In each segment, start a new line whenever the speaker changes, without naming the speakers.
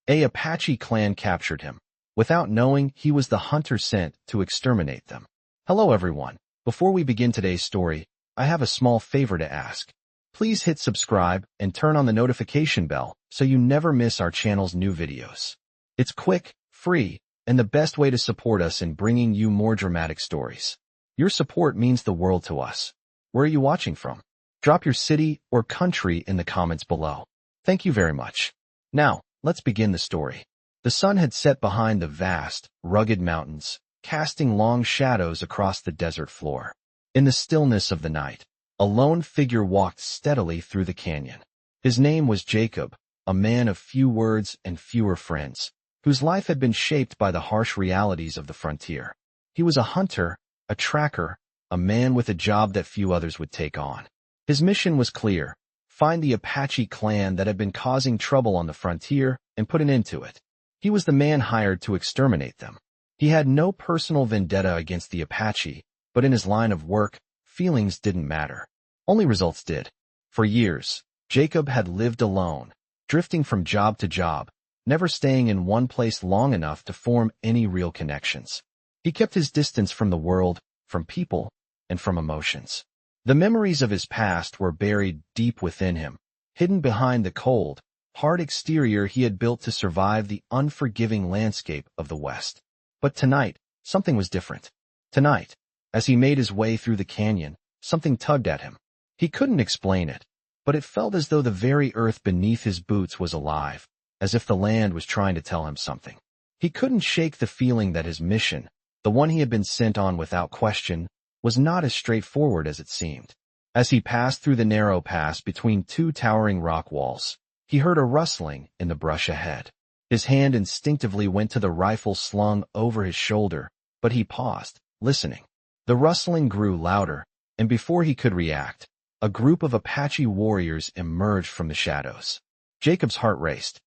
A Apache clan captured him, without knowing he was the hunter sent to exterminate them. Hello everyone. Before we begin today's story, I have a small favor to ask. Please hit subscribe and turn on the notification bell so you never miss our channel's new videos. It's quick, free, and the best way to support us in bringing you more dramatic stories. Your support means the world to us. Where are you watching from? Drop your city or country in the comments below. Thank you very much. Now, let's begin the story. The sun had set behind the vast, rugged mountains, casting long shadows across the desert floor. In the stillness of the night, a lone figure walked steadily through the canyon. His name was Jacob, a man of few words and fewer friends, whose life had been shaped by the harsh realities of the frontier. He was a hunter, a tracker, a man with a job that few others would take on. His mission was clear: find the Apache clan that had been causing trouble on the frontier and put an end to it. He was the man hired to exterminate them. He had no personal vendetta against the Apache, but in his line of work, feelings didn't matter. Only results did. For years, Jacob had lived alone, drifting from job to job, never staying in one place long enough to form any real connections. He kept his distance from the world, from people, and from emotions. The memories of his past were buried deep within him, hidden behind the cold, hard exterior he had built to survive the unforgiving landscape of the West. But tonight, something was different. Tonight, as he made his way through the canyon, something tugged at him. He couldn't explain it, but it felt as though the very earth beneath his boots was alive, as if the land was trying to tell him something. He couldn't shake the feeling that his mission, the one he had been sent on without question, was not as straightforward as it seemed. As he passed through the narrow pass between two towering rock walls, he heard a rustling in the brush ahead. His hand instinctively went to the rifle slung over his shoulder, but he paused, listening. The rustling grew louder, and before he could react, a group of Apache warriors emerged from the shadows. Jacob's heart raced,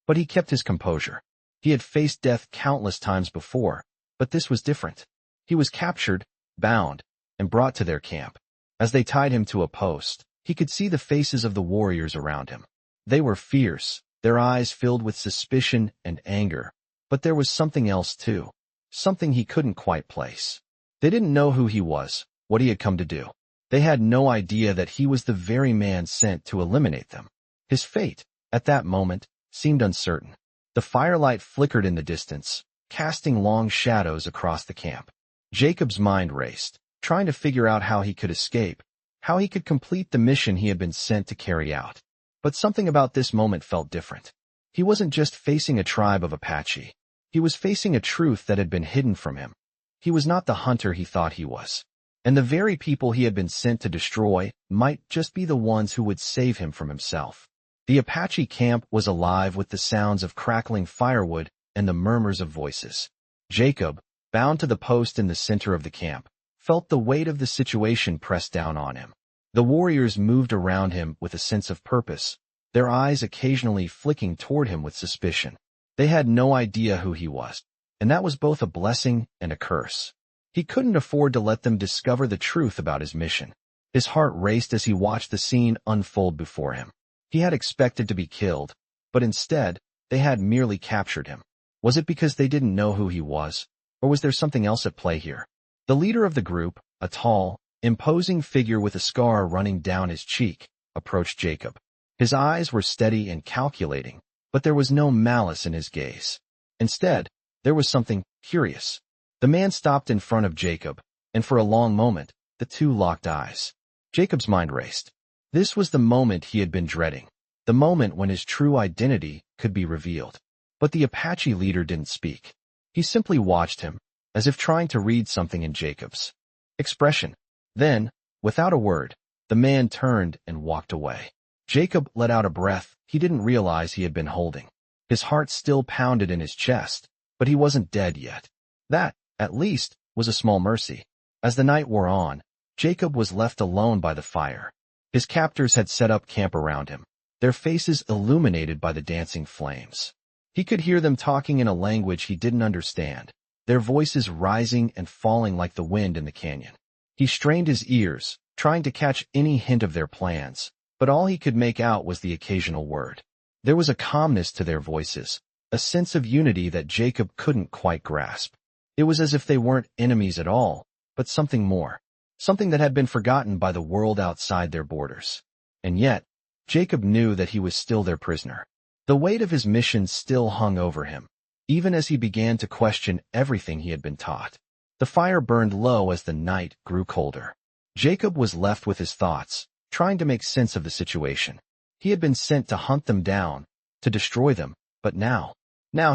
but he kept his composure. He had faced death countless times before, but this was different. He was captured, bound, and brought to their camp. As they tied him to a post, he could see the faces of the warriors around him. They were fierce, their eyes filled with suspicion and anger, but there was something else too, something he couldn't quite place. They didn't know who he was, what he had come to do. They had no idea that he was the very man sent to eliminate them. His fate, at that moment, seemed uncertain. The firelight flickered in the distance, casting long shadows across the camp. Jacob's mind raced, trying to figure out how he could escape, how he could complete the mission he had been sent to carry out. But something about this moment felt different. He wasn't just facing a tribe of Apache. He was facing a truth that had been hidden from him. He was not the hunter he thought he was. And the very people he had been sent to destroy might just be the ones who would save him from himself. The Apache camp was alive with the sounds of crackling firewood and the murmurs of voices. Jacob, bound to the post in the center of the camp, felt the weight of the situation press down on him. The warriors moved around him with a sense of purpose, their eyes occasionally flicking toward him with suspicion. They had no idea who he was, and that was both a blessing and a curse. He couldn't afford to let them discover the truth about his mission. His heart raced as he watched the scene unfold before him. He had expected to be killed, but instead, they had merely captured him. Was it because they didn't know who he was, or was there something else at play here? The leader of the group, a tall, imposing figure with a scar running down his cheek, approached Jacob. His eyes were steady and calculating, but there was no malice in his gaze. Instead, there was something curious. The man stopped in front of Jacob, and for a long moment, the two locked eyes. Jacob's mind raced. This was the moment he had been dreading, the moment when his true identity could be revealed. But the Apache leader didn't speak. He simply watched him, as if trying to read something in Jacob's expression. Then, without a word, the man turned and walked away. Jacob let out a breath he didn't realize he had been holding. His heart still pounded in his chest, but he wasn't dead yet. That, at least, was a small mercy. As the night wore on, Jacob was left alone by the fire. His captors had set up camp around him, their faces illuminated by the dancing flames. He could hear them talking in a language he didn't understand, their voices rising and falling like the wind in the canyon. He strained his ears, trying to catch any hint of their plans, but all he could make out was the occasional word. There was a calmness to their voices, a sense of unity that Jacob couldn't quite grasp. It was as if they weren't enemies at all, but something more. Something that had been forgotten by the world outside their borders. And yet, Jacob knew that he was still their prisoner. The weight of his mission still hung over him, even as he began to question everything he had been taught. The fire burned low as the night grew colder. Jacob was left with his thoughts, trying to make sense of the situation. He had been sent to hunt them down, to destroy them, but now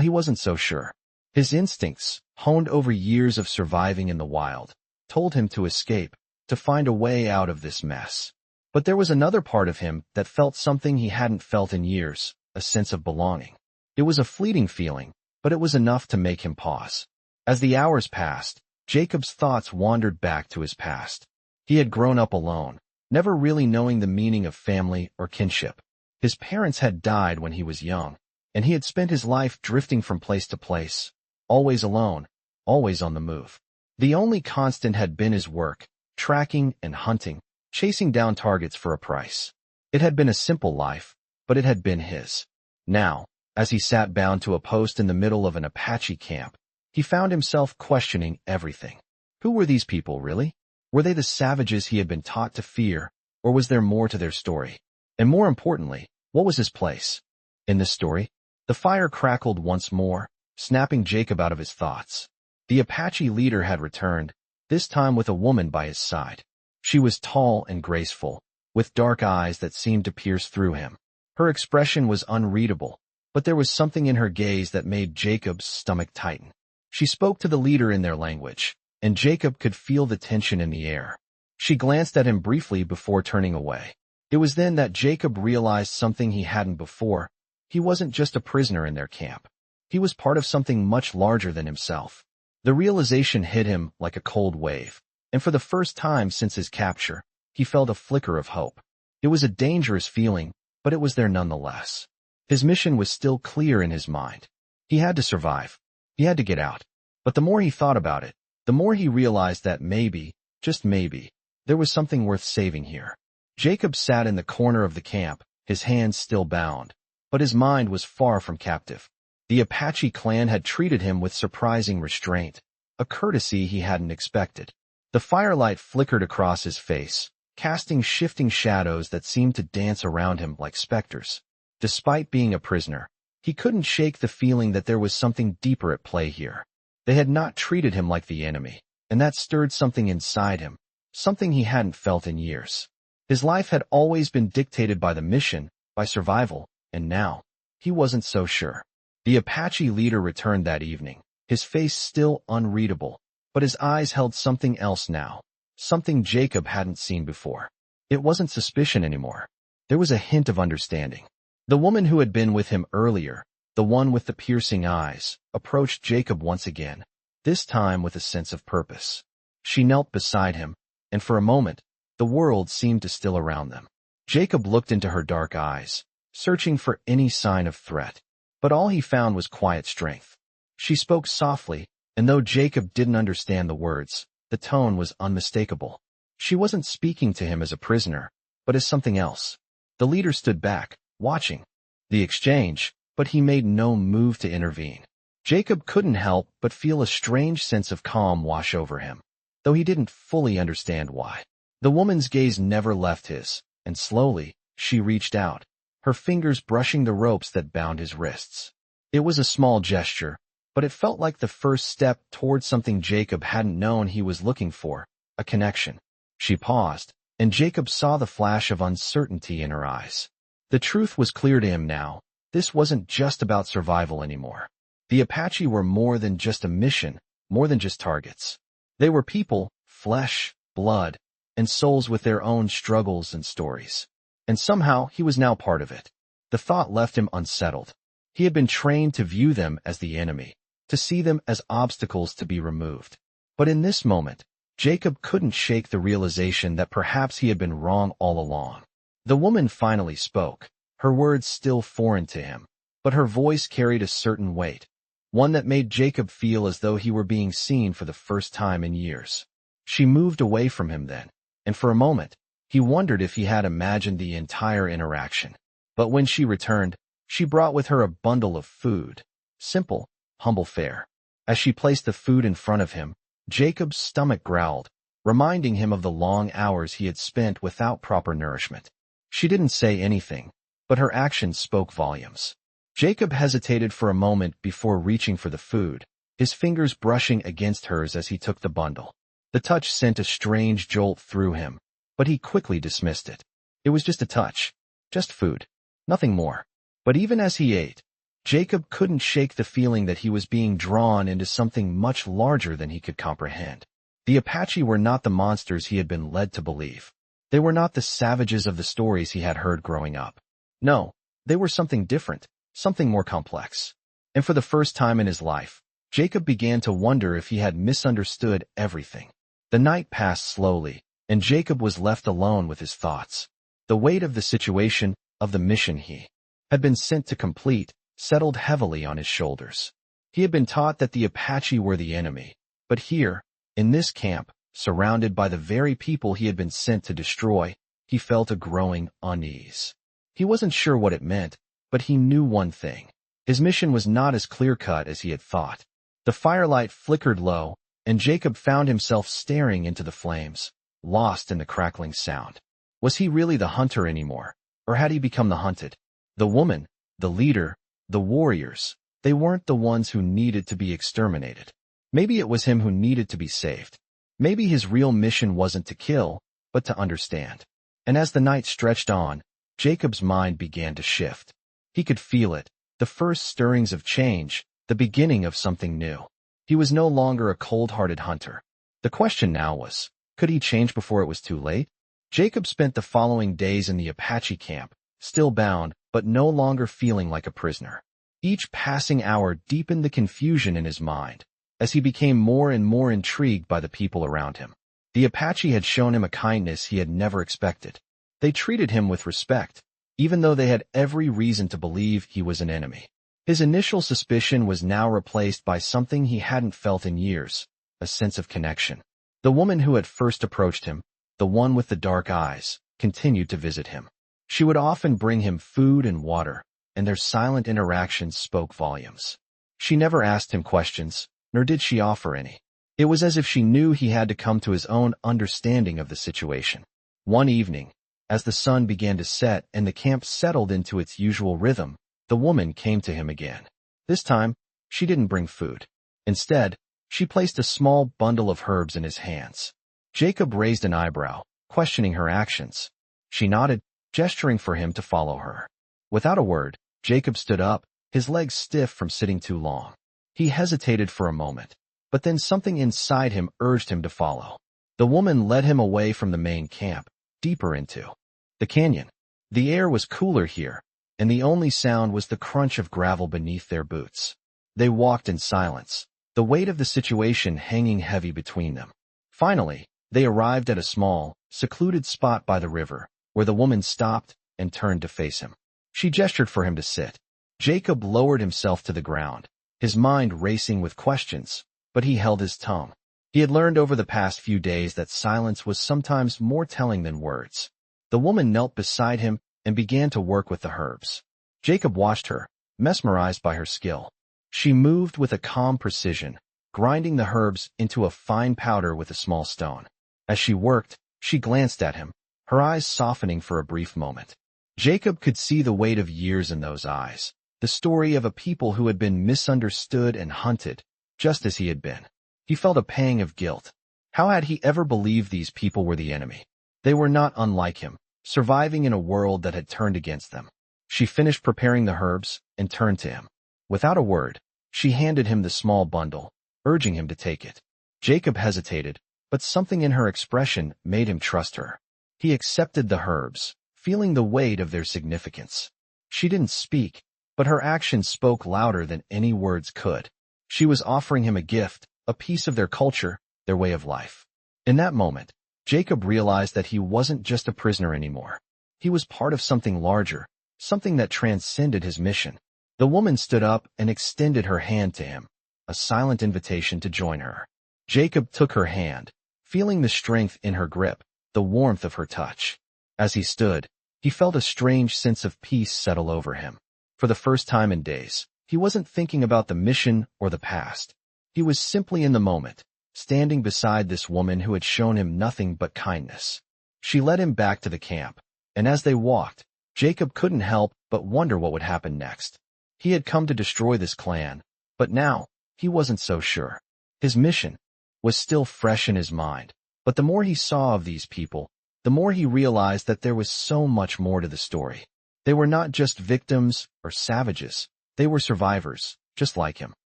he wasn't so sure. His instincts, honed over years of surviving in the wild, told him to escape, to find a way out of this mess. But there was another part of him that felt something he hadn't felt in years, a sense of belonging. It was a fleeting feeling, but it was enough to make him pause. As the hours passed, Jacob's thoughts wandered back to his past. He had grown up alone, never really knowing the meaning of family or kinship. His parents had died when he was young, and he had spent his life drifting from place to place, always alone, always on the move. The only constant had been his work, tracking and hunting, chasing down targets for a price. It had been a simple life, but it had been his. Now, as he sat bound to a post in the middle of an Apache camp, he found himself questioning everything. Who were these people, really? Were they the savages he had been taught to fear, or was there more to their story? And more importantly, what was his place? In this story, the fire crackled once more, snapping Jacob out of his thoughts. The Apache leader had returned, this time with a woman by his side. She was tall and graceful, with dark eyes that seemed to pierce through him. Her expression was unreadable, but there was something in her gaze that made Jacob's stomach tighten. She spoke to the leader in their language, and Jacob could feel the tension in the air. She glanced at him briefly before turning away. It was then that Jacob realized something he hadn't before. He wasn't just a prisoner in their camp. He was part of something much larger than himself. The realization hit him like a cold wave, and for the first time since his capture, he felt a flicker of hope. It was a dangerous feeling, but it was there nonetheless. His mission was still clear in his mind. He had to survive. He had to get out. But the more he thought about it, the more he realized that maybe, just maybe, there was something worth saving here. Jacob sat in the corner of the camp, his hands still bound, but his mind was far from captive. The Apache clan had treated him with surprising restraint, a courtesy he hadn't expected. The firelight flickered across his face, casting shifting shadows that seemed to dance around him like specters. Despite being a prisoner, he couldn't shake the feeling that there was something deeper at play here. They had not treated him like the enemy, and that stirred something inside him, something he hadn't felt in years. His life had always been dictated by the mission, by survival, and now, he wasn't so sure. The Apache leader returned that evening, his face still unreadable, but his eyes held something else now, something Jacob hadn't seen before. It wasn't suspicion anymore. There was a hint of understanding. The woman who had been with him earlier, the one with the piercing eyes, approached Jacob once again, this time with a sense of purpose. She knelt beside him, and for a moment, the world seemed to still around them. Jacob looked into her dark eyes, searching for any sign of threat, but all he found was quiet strength. She spoke softly, and though Jacob didn't understand the words, the tone was unmistakable. She wasn't speaking to him as a prisoner, but as something else. The leader stood back, watching the exchange, but he made no move to intervene. Jacob couldn't help but feel a strange sense of calm wash over him, though he didn't fully understand why. The woman's gaze never left his, and slowly, she reached out, her fingers brushing the ropes that bound his wrists. It was a small gesture, but it felt like the first step toward something Jacob hadn't known he was looking for, a connection. She paused, and Jacob saw the flash of uncertainty in her eyes. The truth was clear to him now. This wasn't just about survival anymore. The Apache were more than just a mission, more than just targets. They were people, flesh, blood, and souls with their own struggles and stories. And somehow he was now part of it. The thought left him unsettled. He had been trained to view them as the enemy, to see them as obstacles to be removed. But in this moment, Jacob couldn't shake the realization that perhaps he had been wrong all along. The woman finally spoke, her words still foreign to him, but her voice carried a certain weight, one that made Jacob feel as though he were being seen for the first time in years. She moved away from him then, and for a moment, he wondered if he had imagined the entire interaction. But when she returned, she brought with her a bundle of food, Simple, humble fare. As she placed the food in front of him, Jacob's stomach growled, reminding him of the long hours he had spent without proper nourishment. She didn't say anything, but her actions spoke volumes. Jacob hesitated for a moment before reaching for the food, his fingers brushing against hers as he took the bundle. The touch sent a strange jolt through him, but he quickly dismissed it. It was just a touch. Just food. Nothing more. But even as he ate, Jacob couldn't shake the feeling that he was being drawn into something much larger than he could comprehend. The Apache were not the monsters he had been led to believe. They were not the savages of the stories he had heard growing up. No, they were something different, something more complex. And for the first time in his life, Jacob began to wonder if he had misunderstood everything. The night passed slowly, and Jacob was left alone with his thoughts. The weight of the situation, of the mission he had been sent to complete, settled heavily on his shoulders. He had been taught that the Apache were the enemy, but here, in this camp, surrounded by the very people he had been sent to destroy, he felt a growing unease. He wasn't sure what it meant, but he knew one thing. His mission was not as clear-cut as he had thought. The firelight flickered low, and Jacob found himself staring into the flames, lost in the crackling sound. Was he really the hunter anymore, or had he become the hunted? The woman, the leader, the warriors, they weren't the ones who needed to be exterminated. Maybe it was him who needed to be saved. Maybe his real mission wasn't to kill, but to understand. And as the night stretched on, Jacob's mind began to shift. He could feel it, the first stirrings of change, the beginning of something new. He was no longer a cold-hearted hunter. The question now was, could he change before it was too late? Jacob spent the following days in the Apache camp, still bound, but no longer feeling like a prisoner. Each passing hour deepened the confusion in his mind, as he became more and more intrigued by the people around him. The Apache had shown him a kindness he had never expected. They treated him with respect, even though they had every reason to believe he was an enemy. His initial suspicion was now replaced by something he hadn't felt in years, a sense of connection. The woman who had first approached him, the one with the dark eyes, continued to visit him. She would often bring him food and water, and their silent interactions spoke volumes. She never asked him questions, nor did she offer any. It was as if she knew he had to come to his own understanding of the situation. One evening, as the sun began to set and the camp settled into its usual rhythm, the woman came to him again. This time, she didn't bring food. Instead, she placed a small bundle of herbs in his hands. Jacob raised an eyebrow, questioning her actions. She nodded, gesturing for him to follow her. Without a word, Jacob stood up, his legs stiff from sitting too long. He hesitated for a moment, but then something inside him urged him to follow. The woman led him away from the main camp, deeper into the canyon. The air was cooler here, and the only sound was the crunch of gravel beneath their boots. They walked in silence, the weight of the situation hanging heavy between them. Finally, they arrived at a small, secluded spot by the river, where the woman stopped and turned to face him. She gestured for him to sit. Jacob lowered himself to the ground, his mind racing with questions, but he held his tongue. He had learned over the past few days that silence was sometimes more telling than words. The woman knelt beside him and began to work with the herbs. Jacob watched her, mesmerized by her skill. She moved with a calm precision, grinding the herbs into a fine powder with a small stone. As she worked, she glanced at him, her eyes softening for a brief moment. Jacob could see the weight of years in those eyes, the story of a people who had been misunderstood and hunted, just as he had been. He felt a pang of guilt. How had he ever believed these people were the enemy? They were not unlike him, surviving in a world that had turned against them. She finished preparing the herbs and turned to him. Without a word, she handed him the small bundle, urging him to take it. Jacob hesitated, but something in her expression made him trust her. He accepted the herbs, feeling the weight of their significance. She didn't speak, but her actions spoke louder than any words could. She was offering him a gift, a piece of their culture, their way of life. In that moment, Jacob realized that he wasn't just a prisoner anymore. He was part of something larger, something that transcended his mission. The woman stood up and extended her hand to him, a silent invitation to join her. Jacob took her hand, feeling the strength in her grip, the warmth of her touch. As he stood, he felt a strange sense of peace settle over him. For the first time in days, He wasn't thinking about the mission or the past. He was simply in the moment, standing beside this woman who had shown him nothing but kindness. She led him back to the camp, and as they walked, Jacob couldn't help but wonder what would happen next. He had come to destroy this clan, but now, he wasn't so sure. His mission was still fresh in his mind, but the more he saw of these people, the more he realized that there was so much more to the story. They were not just victims or savages. They were survivors, just like him.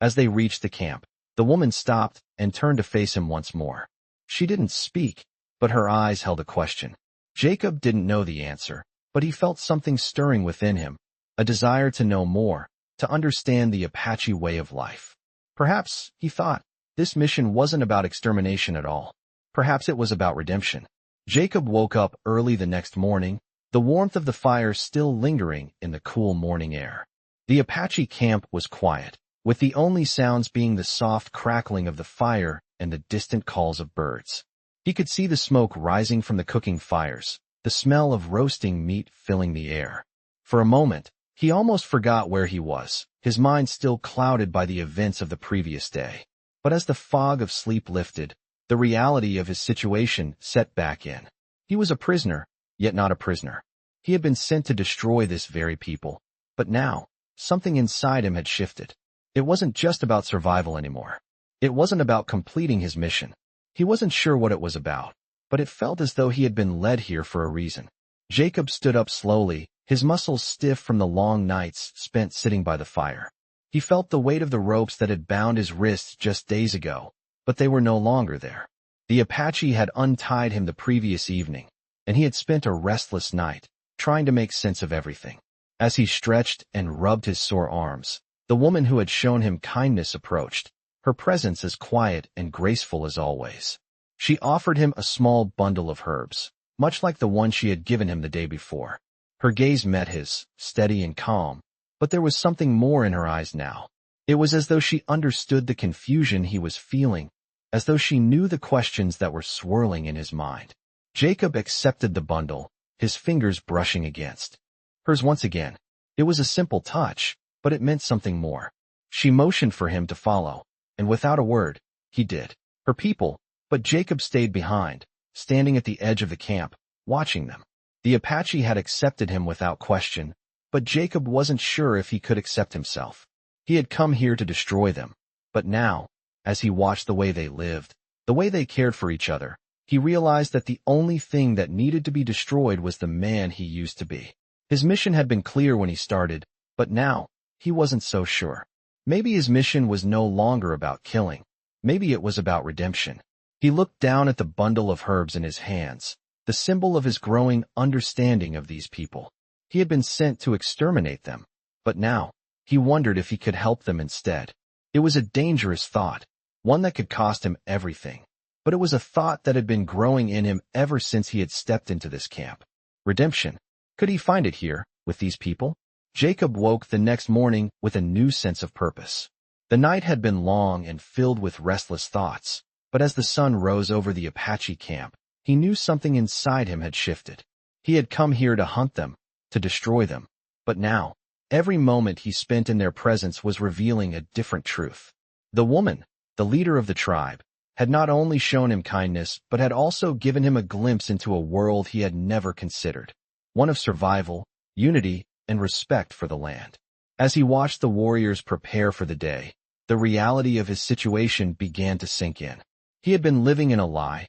As they reached the camp, the woman stopped and turned to face him once more. She didn't speak, but her eyes held a question. Jacob didn't know the answer, but he felt something stirring within him, a desire to know more, to understand the Apache way of life. Perhaps, he thought, this mission wasn't about extermination at all. Perhaps it was about redemption. Jacob woke up early the next morning, the warmth of the fire still lingering in the cool morning air. The Apache camp was quiet, with the only sounds being the soft crackling of the fire and the distant calls of birds. He could see the smoke rising from the cooking fires, the smell of roasting meat filling the air. For a moment, he almost forgot where he was, his mind still clouded by the events of the previous day. But as the fog of sleep lifted, the reality of his situation set back in. He was a prisoner, yet not a prisoner. He had been sent to destroy this very people. But now, something inside him had shifted. It wasn't just about survival anymore. It wasn't about completing his mission. He wasn't sure what it was about, but it felt as though he had been led here for a reason. Jacob stood up slowly, his muscles stiff from the long nights spent sitting by the fire. He felt the weight of the ropes that had bound his wrists just days ago, but they were no longer there. The Apache had untied him the previous evening, and he had spent a restless night, trying to make sense of everything. As he stretched and rubbed his sore arms, the woman who had shown him kindness approached, her presence as quiet and graceful as always. She offered him a small bundle of herbs, much like the one she had given him the day before. Her gaze met his, steady and calm, but there was something more in her eyes now. It was as though she understood the confusion he was feeling, as though she knew the questions that were swirling in his mind. Jacob accepted the bundle, his fingers brushing against hers once again. It was a simple touch, but it meant something more. She motioned for him to follow, and without a word, he did. Her people, but Jacob stayed behind, standing at the edge of the camp, watching them. The Apache had accepted him without question, but Jacob wasn't sure if he could accept himself. He had come here to destroy them, but now, as he watched the way they lived, the way they cared for each other, he realized that the only thing that needed to be destroyed was the man he used to be. His mission had been clear when he started, but now, he wasn't so sure. Maybe his mission was no longer about killing. Maybe it was about redemption. He looked down at the bundle of herbs in his hands, the symbol of his growing understanding of these people. He had been sent to exterminate them, but now, he wondered if he could help them instead. It was a dangerous thought, one that could cost him everything. But it was a thought that had been growing in him ever since he had stepped into this camp. Redemption. Could he find it here, with these people? Jacob woke the next morning with a new sense of purpose. The night had been long and filled with restless thoughts, but as the sun rose over the Apache camp, he knew something inside him had shifted. He had come here to hunt them, to destroy them. But now, every moment he spent in their presence was revealing a different truth. The woman, the leader of the tribe, had not only shown him kindness but had also given him a glimpse into a world he had never considered, one of survival, unity, and respect for the land. As he watched the warriors prepare for the day, the reality of his situation began to sink in. He had been living in a lie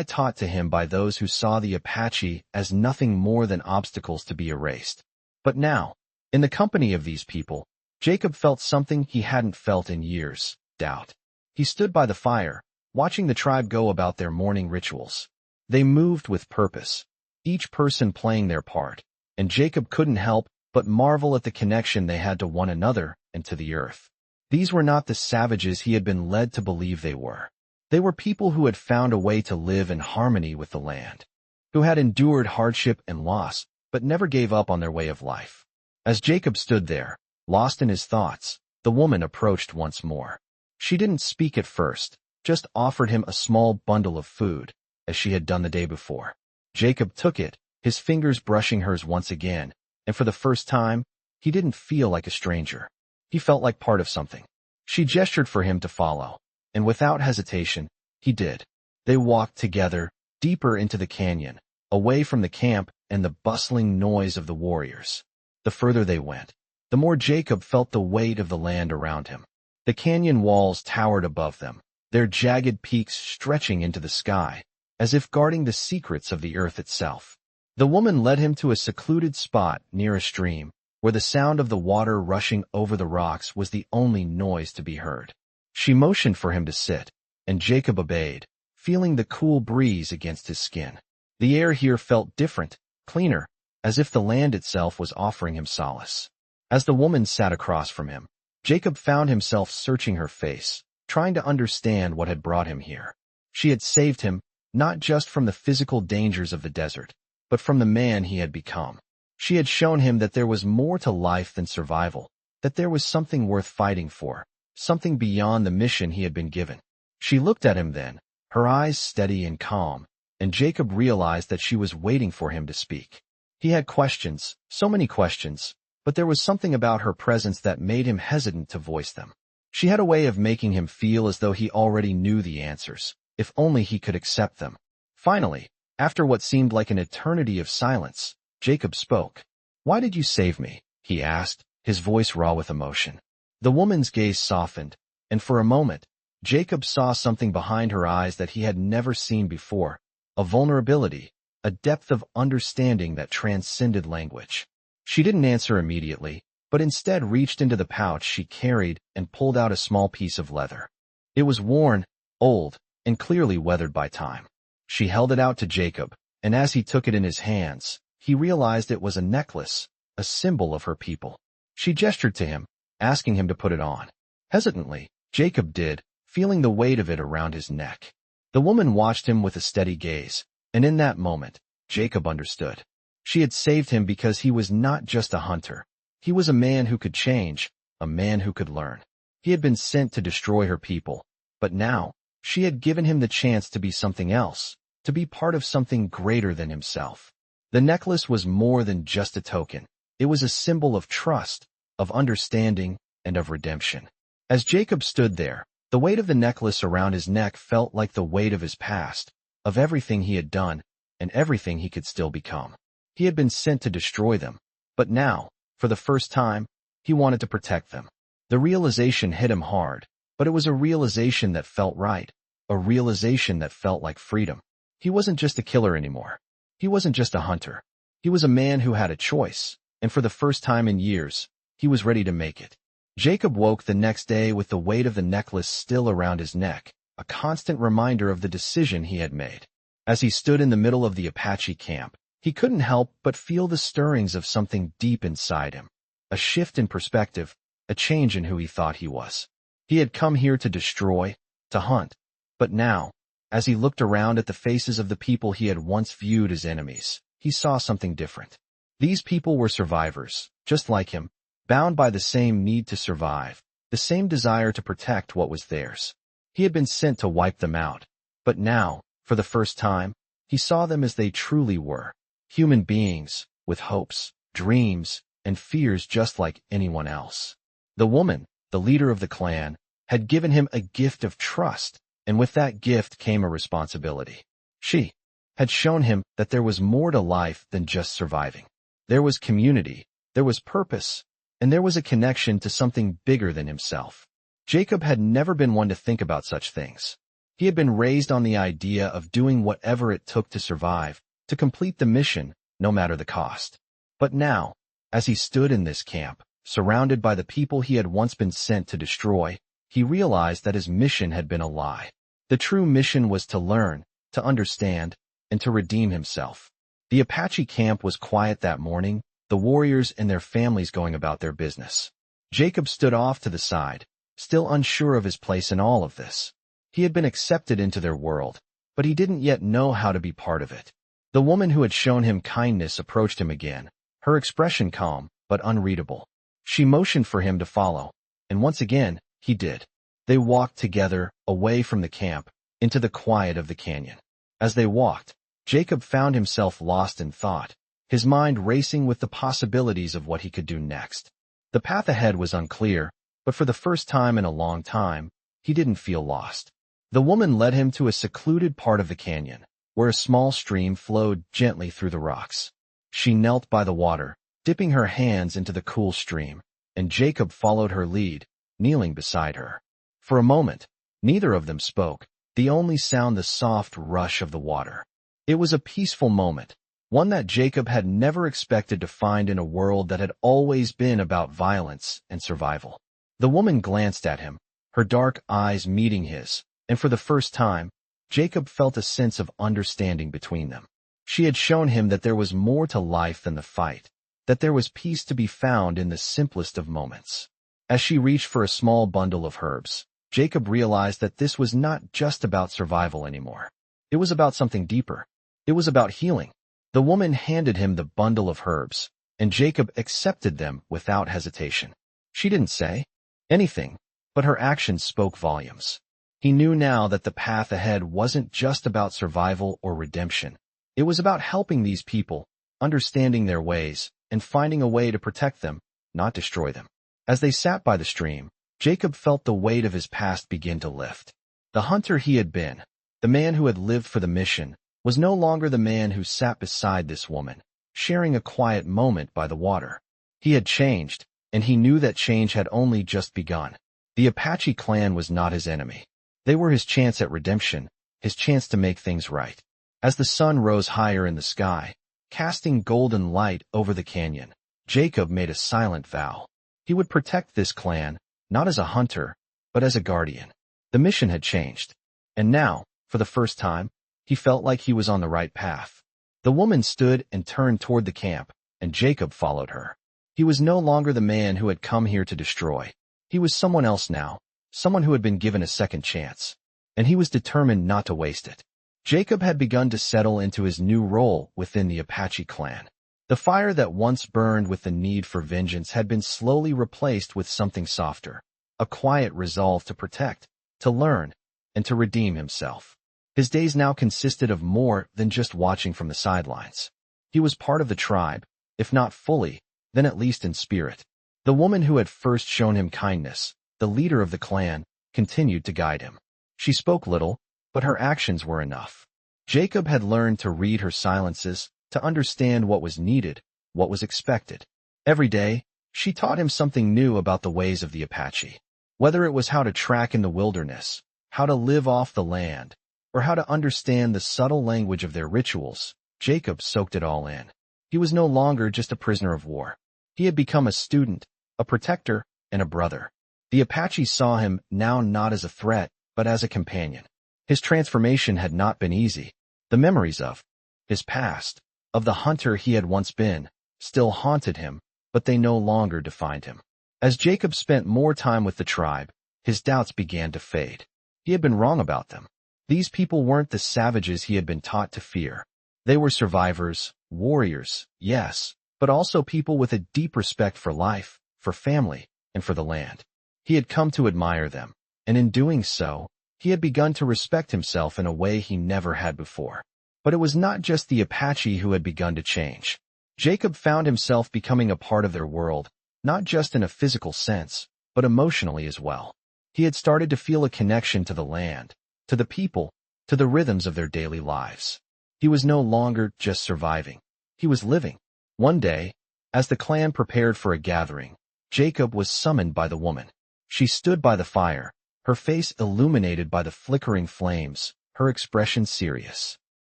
taught to him by those who saw the Apache as nothing more than obstacles to be erased. But now, in the company of these people, Jacob felt something he hadn't felt in years: doubt. He stood by the fire, watching the tribe go about their morning rituals. They moved with purpose, each person playing their part, and Jacob couldn't help but marvel at the connection they had to one another and to the earth. These were not the savages he had been led to believe they were. They were people who had found a way to live in harmony with the land, who had endured hardship and loss, but never gave up on their way of life. As Jacob stood there, lost in his thoughts, the woman approached once more. She didn't speak at first, just offered him a small bundle of food, as she had done the day before. Jacob took it, his fingers brushing hers once again, and for the first time, he didn't feel like a stranger. He felt like part of something. She gestured for him to follow, and without hesitation, he did. They walked together, deeper into the canyon, away from the camp and the bustling noise of the warriors. The further they went, the more Jacob felt the weight of the land around him. The canyon walls towered above them, their jagged peaks stretching into the sky, as if guarding the secrets of the earth itself. The woman led him to a secluded spot near a stream, where the sound of the water rushing over the rocks was the only noise to be heard. She motioned for him to sit, and Jacob obeyed, feeling the cool breeze against his skin. The air here felt different, cleaner, as if the land itself was offering him solace. As the woman sat across from him, Jacob found himself searching her face, trying to understand what had brought him here. She had saved him, not just from the physical dangers of the desert, but from the man he had become. She had shown him that there was more to life than survival, that there was something worth fighting for, something beyond the mission he had been given. She looked at him then, her eyes steady and calm, and Jacob realized that she was waiting for him to speak. He had questions, so many questions, but there was something about her presence that made him hesitant to voice them. She had a way of making him feel as though he already knew the answers, if only he could accept them. Finally, after what seemed like an eternity of silence, Jacob spoke. "Why did you save me?" he asked, his voice raw with emotion. The woman's gaze softened, and for a moment, Jacob saw something behind her eyes that he had never seen before, a vulnerability, a depth of understanding that transcended language. She didn't answer immediately, but instead reached into the pouch she carried and pulled out a small piece of leather. It was worn, old, and clearly weathered by time. She held it out to Jacob, and as he took it in his hands, he realized it was a necklace, a symbol of her people. She gestured to him, asking him to put it on. Hesitantly, Jacob did, feeling the weight of it around his neck. The woman watched him with a steady gaze, and in that moment, Jacob understood. She had saved him because he was not just a hunter. He was a man who could change, a man who could learn. He had been sent to destroy her people, but now, she had given him the chance to be something else, to be part of something greater than himself. The necklace was more than just a token. It was a symbol of trust, of understanding, and of redemption. As Jacob stood there, the weight of the necklace around his neck felt like the weight of his past, of everything he had done, and everything he could still become. He had been sent to destroy them, but now, for the first time, he wanted to protect them. The realization hit him hard, but it was a realization that felt right, a realization that felt like freedom. He wasn't just a killer anymore. He wasn't just a hunter. He was a man who had a choice, and for the first time in years, he was ready to make it. Jacob woke the next day with the weight of the necklace still around his neck, a constant reminder of the decision he had made. As he stood in the middle of the Apache camp, he couldn't help but feel the stirrings of something deep inside him. A shift in perspective, a change in who he thought he was. He had come here to destroy, to hunt. But now, as he looked around at the faces of the people he had once viewed as enemies, he saw something different. These people were survivors, just like him, bound by the same need to survive, the same desire to protect what was theirs. He had been sent to wipe them out. But now, for the first time, he saw them as they truly were. Human beings, with hopes, dreams, and fears just like anyone else. The woman, the leader of the clan, had given him a gift of trust, and with that gift came a responsibility. She had shown him that there was more to life than just surviving. There was community, there was purpose, and there was a connection to something bigger than himself. Jacob had never been one to think about such things. He had been raised on the idea of doing whatever it took to survive, to complete the mission, no matter the cost. But now, as he stood in this camp, surrounded by the people he had once been sent to destroy, he realized that his mission had been a lie. The true mission was to learn, to understand, and to redeem himself. The Apache camp was quiet that morning, the warriors and their families going about their business. Jacob stood off to the side, still unsure of his place in all of this. He had been accepted into their world, but he didn't yet know how to be part of it. The woman who had shown him kindness approached him again, her expression calm, but unreadable. She motioned for him to follow, and once again, he did. They walked together, away from the camp, into the quiet of the canyon. As they walked, Jacob found himself lost in thought, his mind racing with the possibilities of what he could do next. The path ahead was unclear, But for the first time in a long time, he didn't feel lost. The woman led him to a secluded part of the canyon, where a small stream flowed gently through the rocks. She knelt by the water, dipping her hands into the cool stream, and Jacob followed her lead, kneeling beside her. For a moment, neither of them spoke, the only sound the soft rush of the water. It was a peaceful moment, one that Jacob had never expected to find in a world that had always been about violence and survival. The woman glanced at him, her dark eyes meeting his, and for the first time, Jacob felt a sense of understanding between them. She had shown him that there was more to life than the fight, that there was peace to be found in the simplest of moments. As she reached for a small bundle of herbs, Jacob realized that this was not just about survival anymore. It was about something deeper. It was about healing. The woman handed him the bundle of herbs, and Jacob accepted them without hesitation. She didn't say anything, but her actions spoke volumes. He knew now that the path ahead wasn't just about survival or redemption. It was about helping these people, understanding their ways, and finding a way to protect them, not destroy them. As they sat by the stream, Jacob felt the weight of his past begin to lift. The hunter he had been, the man who had lived for the mission, was no longer the man who sat beside this woman, sharing a quiet moment by the water. He had changed, and he knew that change had only just begun. The Apache clan was not his enemy. They were his chance at redemption, his chance to make things right. As the sun rose higher in the sky, casting golden light over the canyon, Jacob made a silent vow. He would protect this clan, not as a hunter, but as a guardian. The mission had changed, and now, for the first time, he felt like he was on the right path. The woman stood and turned toward the camp, and Jacob followed her. He was no longer the man who had come here to destroy. He was someone else now, someone who had been given a second chance, and he was determined not to waste it. Jacob had begun to settle into his new role within the Apache clan. The fire that once burned with the need for vengeance had been slowly replaced with something softer, a quiet resolve to protect, to learn, and to redeem himself. His days now consisted of more than just watching from the sidelines. He was part of the tribe, if not fully, then at least in spirit. The woman who had first shown him kindness, the leader of the clan, continued to guide him. She spoke little, but her actions were enough. Jacob had learned to read her silences, to understand what was needed, what was expected. Every day, she taught him something new about the ways of the Apache. Whether it was how to track in the wilderness, how to live off the land, or how to understand the subtle language of their rituals, Jacob soaked it all in. He was no longer just a prisoner of war. He had become a student, a protector, and a brother. The Apache saw him now not as a threat, but as a companion. His transformation had not been easy. The memories of his past, of the hunter he had once been, still haunted him, but they no longer defined him. As Jacob spent more time with the tribe, his doubts began to fade. He had been wrong about them. These people weren't the savages he had been taught to fear. They were survivors, warriors, yes, but also people with a deep respect for life, for family, and for the land. He had come to admire them, and in doing so, he had begun to respect himself in a way he never had before. But it was not just the Apache who had begun to change. Jacob found himself becoming a part of their world, not just in a physical sense, but emotionally as well. He had started to feel a connection to the land, to the people, to the rhythms of their daily lives. He was no longer just surviving. He was living. One day, as the clan prepared for a gathering, Jacob was summoned by the woman. She stood by the fire, her face illuminated by the flickering flames, her expression serious.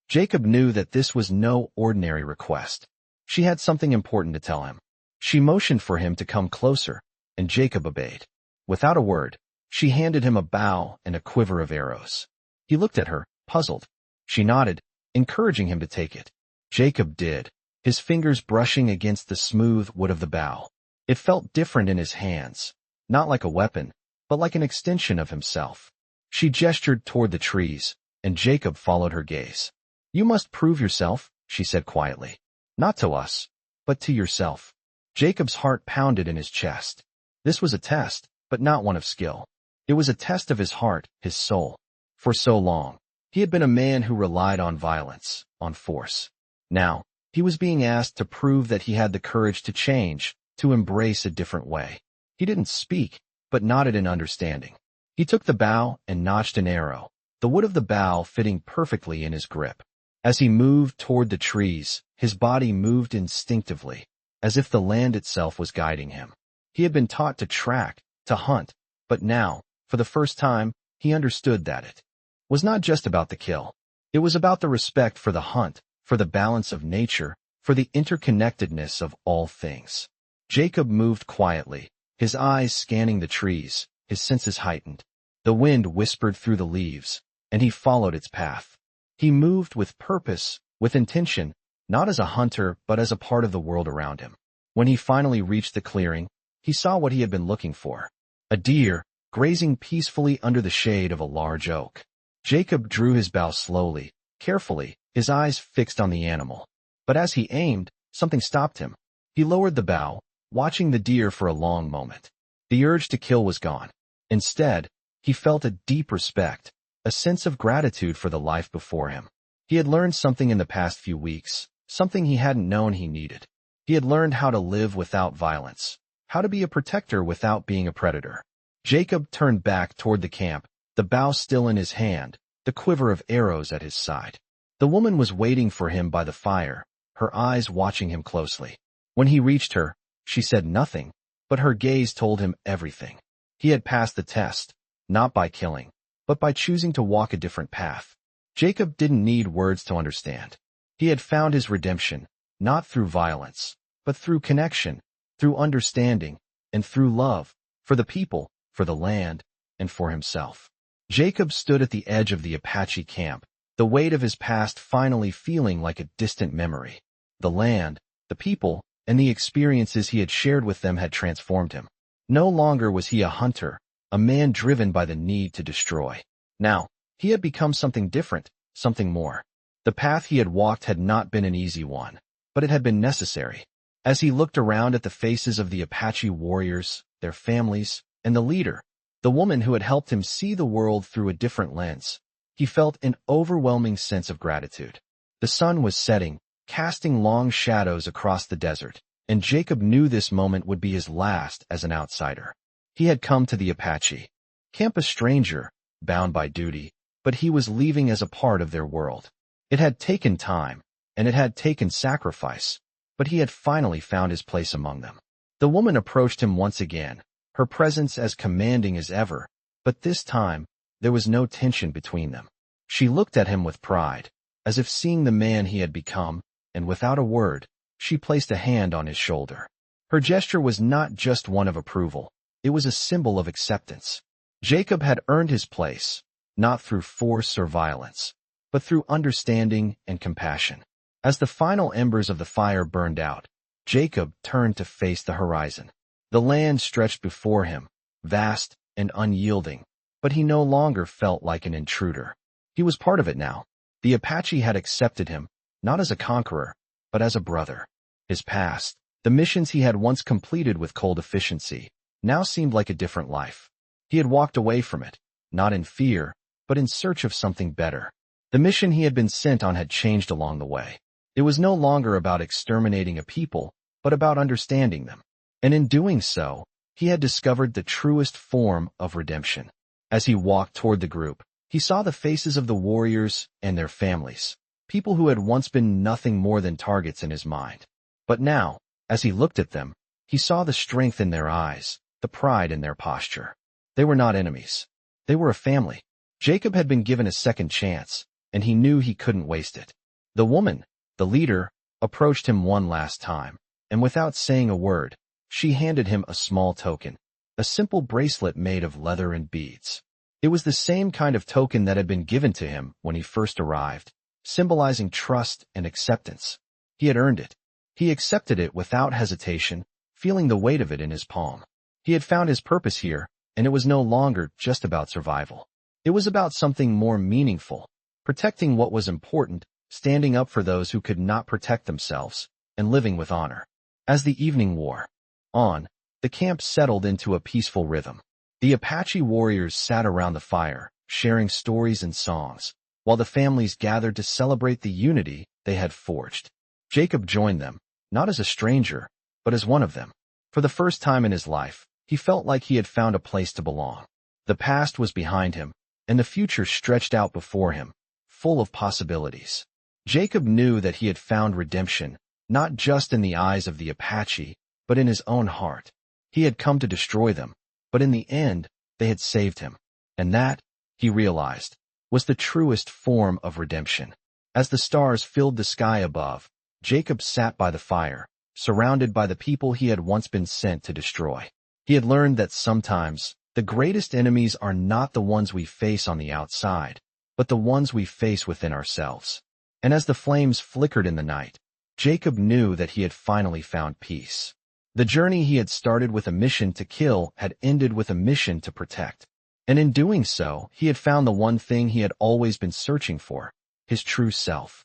Jacob knew that this was no ordinary request. She had something important to tell him. She motioned for him to come closer, and Jacob obeyed. Without a word, she handed him a bow and a quiver of arrows. He looked at her, puzzled. She nodded, encouraging him to take it. Jacob did, his fingers brushing against the smooth wood of the bow. It felt different in his hands, not like a weapon, but like an extension of himself. She gestured toward the trees, and Jacob followed her gaze. "You must prove yourself," she said quietly. "Not to us, but to yourself." Jacob's heart pounded in his chest. This was a test, but not one of skill. It was a test of his heart, his soul. For so long, he had been a man who relied on violence, on force. Now, he was being asked to prove that he had the courage to change, to embrace a different way. He didn't speak, but nodded in understanding. He took the bow and notched an arrow, the wood of the bow fitting perfectly in his grip. As he moved toward the trees, his body moved instinctively, as if the land itself was guiding him. He had been taught to track, to hunt, but now, for the first time, he understood that it was not just about the kill. It was about the respect for the hunt, for the balance of nature, for the interconnectedness of all things. Jacob moved quietly, his eyes scanning the trees, his senses heightened. The wind whispered through the leaves, and he followed its path. He moved with purpose, with intention, not as a hunter but as a part of the world around him. When he finally reached the clearing, he saw what he had been looking for. A deer, grazing peacefully under the shade of a large oak. Jacob drew his bow slowly, carefully, his eyes fixed on the animal. But as he aimed, something stopped him. He lowered the bow, watching the deer for a long moment. The urge to kill was gone. Instead, he felt a deep respect, a sense of gratitude for the life before him. He had learned something in the past few weeks, something he hadn't known he needed. He had learned how to live without violence, how to be a protector without being a predator. Jacob turned back toward the camp, the bow still in his hand, the quiver of arrows at his side. The woman was waiting for him by the fire, her eyes watching him closely. When he reached her, she said nothing, but her gaze told him everything. He had passed the test, not by killing, but by choosing to walk a different path. Jacob didn't need words to understand. He had found his redemption, not through violence, but through connection, through understanding, and through love, for the people, for the land, and for himself. Jacob stood at the edge of the Apache camp, the weight of his past finally feeling like a distant memory. The land, the people, and the experiences he had shared with them had transformed him. No longer was he a hunter, a man driven by the need to destroy. Now, he had become something different, something more. The path he had walked had not been an easy one, but it had been necessary. As he looked around at the faces of the Apache warriors, their families, and the leader, the woman who had helped him see the world through a different lens, he felt an overwhelming sense of gratitude. The sun was setting, casting long shadows across the desert, and Jacob knew this moment would be his last as an outsider. He had come to the Apache camp a stranger, bound by duty, but he was leaving as a part of their world. It had taken time, and it had taken sacrifice, but he had finally found his place among them. The woman approached him once again, her presence as commanding as ever, but this time, there was no tension between them. She looked at him with pride, as if seeing the man he had become, and without a word, she placed a hand on his shoulder. Her gesture was not just one of approval, it was a symbol of acceptance. Jacob had earned his place, not through force or violence, but through understanding and compassion. As the final embers of the fire burned out, Jacob turned to face the horizon. The land stretched before him, vast and unyielding, but he no longer felt like an intruder. He was part of it now. The Apache had accepted him, not as a conqueror, but as a brother. His past, the missions he had once completed with cold efficiency, now seemed like a different life. He had walked away from it, not in fear, but in search of something better. The mission he had been sent on had changed along the way. It was no longer about exterminating a people, but about understanding them. And in doing so, he had discovered the truest form of redemption. As he walked toward the group, he saw the faces of the warriors and their families, people who had once been nothing more than targets in his mind. But now, as he looked at them, he saw the strength in their eyes, the pride in their posture. They were not enemies. They were a family. Jacob had been given a second chance, and he knew he couldn't waste it. The woman, the leader, approached him one last time, and without saying a word, she handed him a small token, a simple bracelet made of leather and beads. It was the same kind of token that had been given to him when he first arrived, symbolizing trust and acceptance. He had earned it. He accepted it without hesitation, feeling the weight of it in his palm. He had found his purpose here, and it was no longer just about survival. It was about something more meaningful, protecting what was important, standing up for those who could not protect themselves, and living with honor. As the evening wore on, the camp settled into a peaceful rhythm. The Apache warriors sat around the fire, sharing stories and songs, while the families gathered to celebrate the unity they had forged. Jacob joined them, not as a stranger, but as one of them. For the first time in his life, He felt like he had found a place to belong. The past was behind him, and the future stretched out before him, full of possibilities. Jacob knew that he had found redemption, not just in the eyes of the Apache, but in his own heart. He had come to destroy them, but in the end, they had saved him. And that, he realized, was the truest form of redemption. As the stars filled the sky above, Jacob sat by the fire, surrounded by the people he had once been sent to destroy. He had learned that sometimes, the greatest enemies are not the ones we face on the outside, but the ones we face within ourselves. And as the flames flickered in the night, Jacob knew that he had finally found peace. The journey he had started with a mission to kill had ended with a mission to protect. And in doing so, he had found the one thing he had always been searching for, his true self.